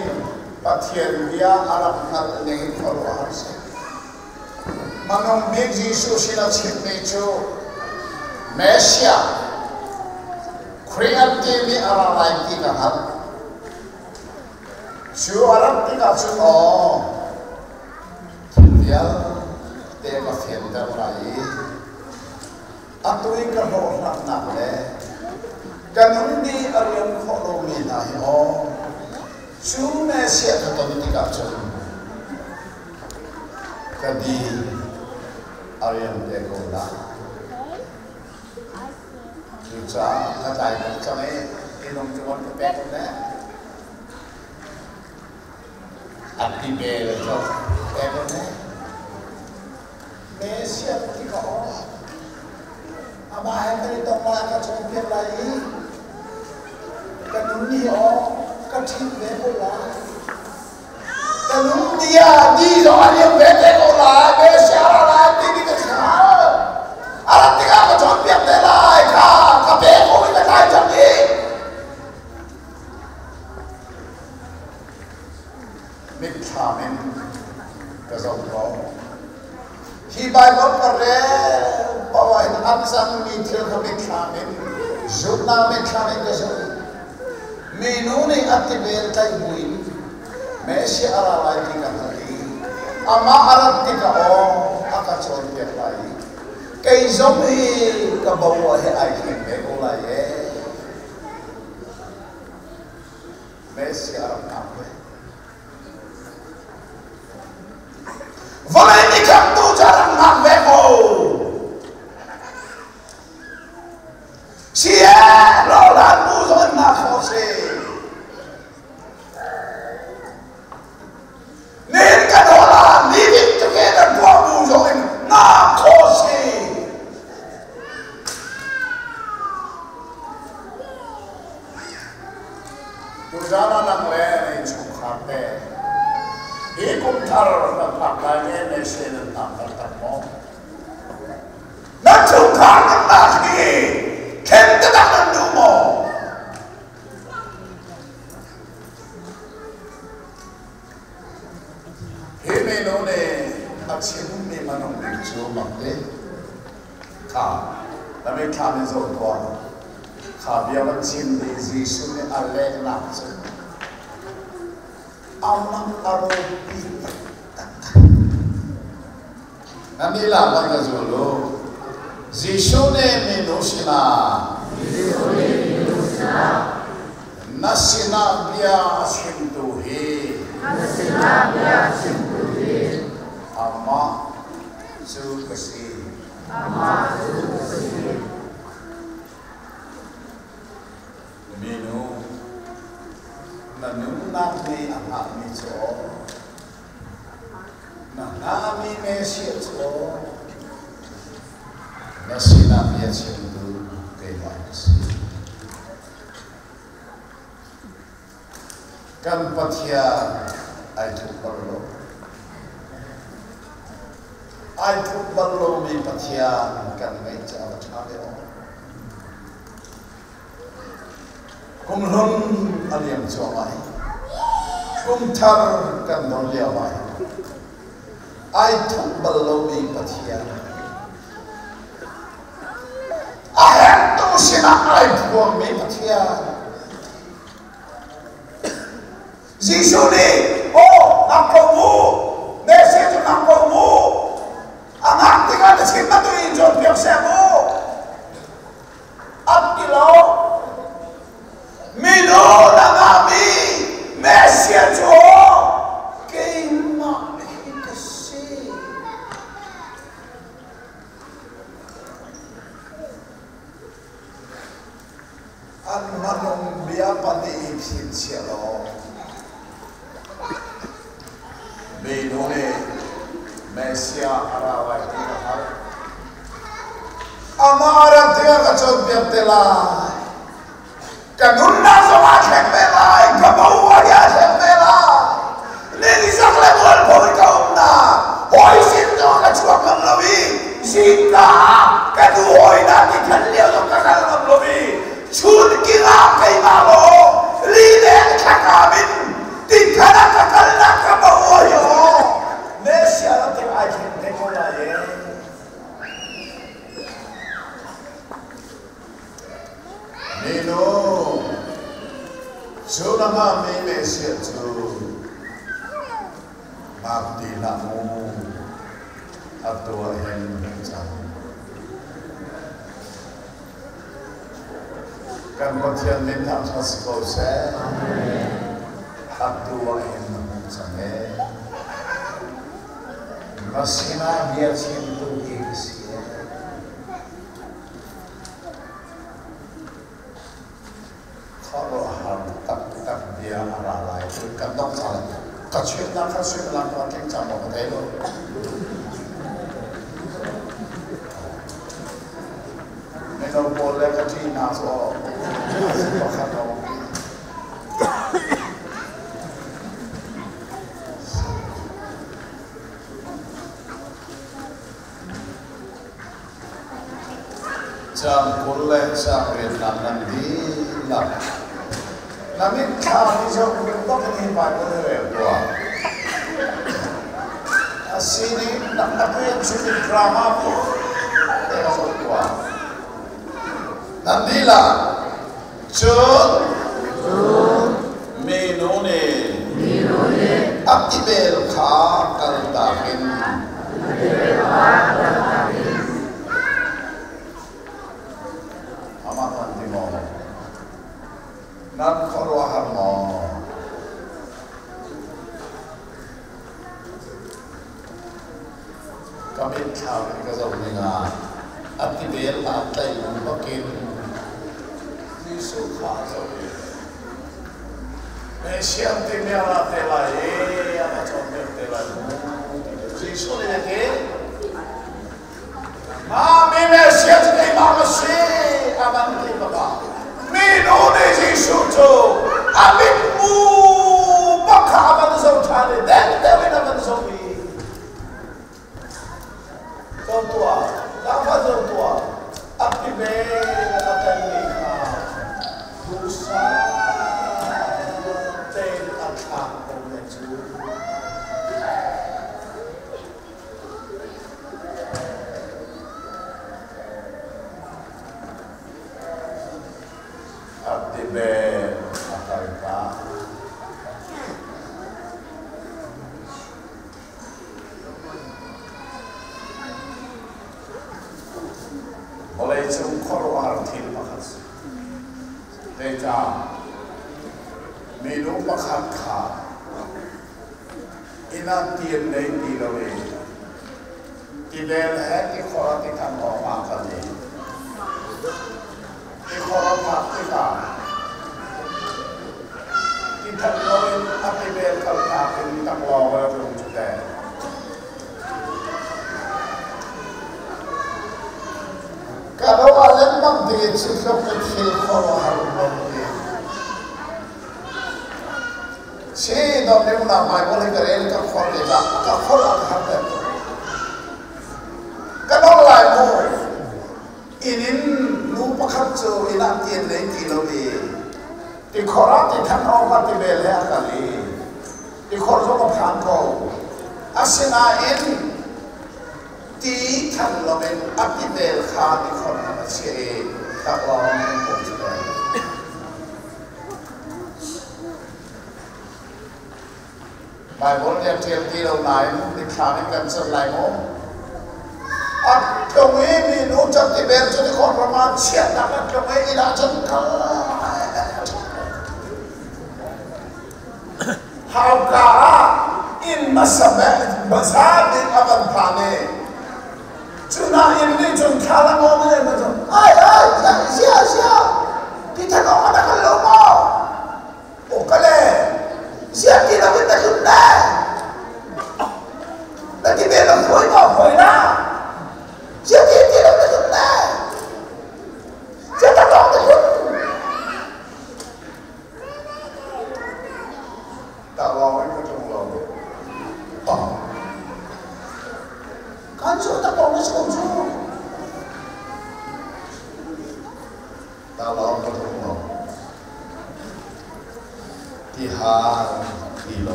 Pathian dia Arab nat dengan followers. Manong big Yesus sila cipnejo Mesia kreatif ni Arab lagi kan? Su Arab tiga su dia tega fienda lagi. Atuin kalau nak le. Ganun di Aryan follow me na yo. Sune siya katong tiga chon. Kadi Aryan dego la. Kita katay kami inom tuon pepek na. Ati bel to pepek na. Mesya tiga Amah yang kita makan cumpian lagi, kanun dia kacim bekola, kanun dia di zaman yang bekola, bersara lagi di kesal, alat tiga macam cumpian delai, kabeko kita kaya jadi, mikhamin kesalahan, hibai berkerja. Bawa ini abisang mitil kami kami, zona kami kesal. Menu ni ati berkai bui, Messi arawai tiga hari, ama arat tiga akan contoh lagi. Kei zombie kebawa he aikin bekulai Messi arab kamu. Volai ni kamu jarang nak beko. Siapa orang musuh nak kose? Mereka orang living together dua musuh nak kose. Tujuan anak lain cukup hati. Ikum thar ka phak la nge ne se na ta mo na chu kha na ki ken ta na du mo he me no ne achim me manong me chu ma te kha la me kha me zo ko kha bia ma chin de Jesus ne alle na chu amang aro pi Namila banga zolo Zishone menosina Nasina bia asintuhi Amma Sukasi Minu Nanunang ni anak ni so Nami Messi so Nasina bia sintu kay Marcos Kan patia ay tukballo mi patia kan may jawa chabe o kumron aliyam chawai kumthar kan don liawai ay tukballo mi patia ahem tu sina ay tukballo mi patia Zisuni, oh, nakomu, nese tu nakomu, anak tinggal di sini tu injot biasamu, abdilo, minu nangami, mesia jo, keima hikasi, an manong biapa ni ipsin sialo. Menone Mesia arawai tiga hari. Amaran tiga kacau biar telai. Kanunna sama kembelai, kebawah ya kembelai. Nini sakle bulan poli kaumna. Hoi sinto kacau kamlawi. Sinta kadu hoi nanti kalian untuk kakak kamlawi. Chun kira kay malo. Liden kakabin. Tingkana kakal na kebawah yo. Mesia nanti aja tekolai. Nino, Sunama me Mesia tu, abdi namu, atua hen jam. Kan kotian minta sekolah saya, atua hen jam. Masina dia cintu kisi. Kalau hal tak dia arah lain, kan dok salah. Kacau nak pakai campur betul. Mereka boleh kacau naso, pakai dok. Jam boleh sampai nanti lah. Namun kami jauh berapa ni pada buat. Sini nak yang syuting drama pun termasuk buat. Nanti lah, Jun, Menone, Akibel kha kaltakin. Nan korwahar mo kami kau kasau dengar akibel atai makin Yesus kasau Mesia timnya telai apa comel telai Yesus ni ke Mami Mesia jadi mangsi aman ni bapa Menone Yesus tu, amikmu bakaban zau cari, dan dewi naban zau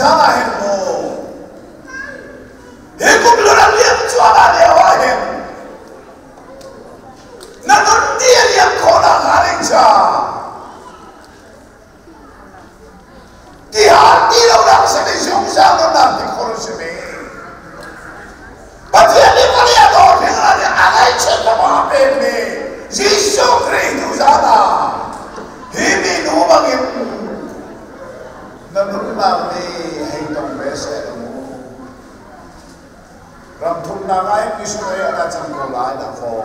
sana hemo. Hekum lorang liam cuana dewa hem. Nanon dia liam kona haring sa. Di hati orang sini sungsang nona di kono sini. Batia ni kalian orang yang ada anai cekap apa ni? Yesus Kristus sana. Himi numangin. Nanon nabi hidung besar. Rampun nangai kisah ada cangkola ada ko.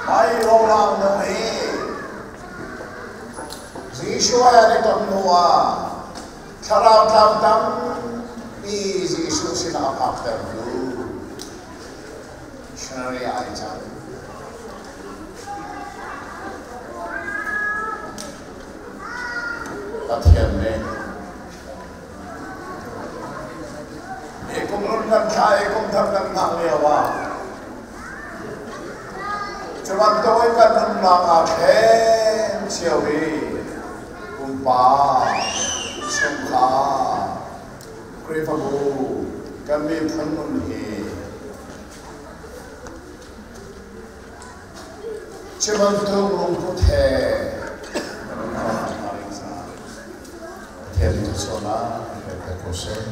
Mai orang nahi. Yesus ada temua. Kalau tam Yesus sila apa terdu. Senari aja. Tatian ni. Ekum rundan kaya ekum thamdan nanglewa. Cuma toy kan nang akhen ciawi, kumpa, sungka, krifabu, kami phanun he. Cuma tu rumput he. Tiada solat, tiada kosong.